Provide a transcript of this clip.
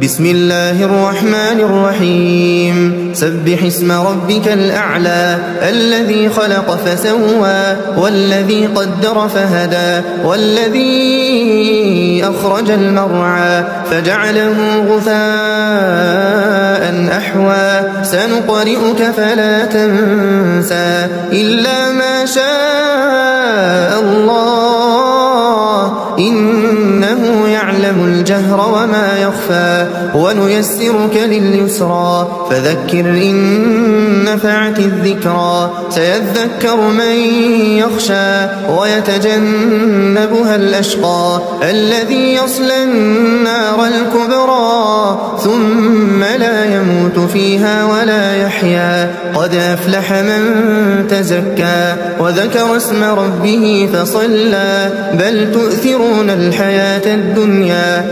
بسم الله الرحمن الرحيم سبح اسم ربك الأعلى الذي خلق فسوى والذي قدر فهدى والذي أخرج المرعى فجعله غثاء أحوى سنقرئك فلا تنسى إلا ما شاء الله إنه يعلم الجهر وما يخفى ونيسرك لليسرى فذكر إن نفعت الذكرى سيذكر من يخشى ويتجنبها الأشقى الذي يصلى النار الكبرى ثم لا يموت فيها ولا يحيا قد أفلح من تزكى وذكر اسم ربه فصلى بل تؤثرون الحياة الدنيا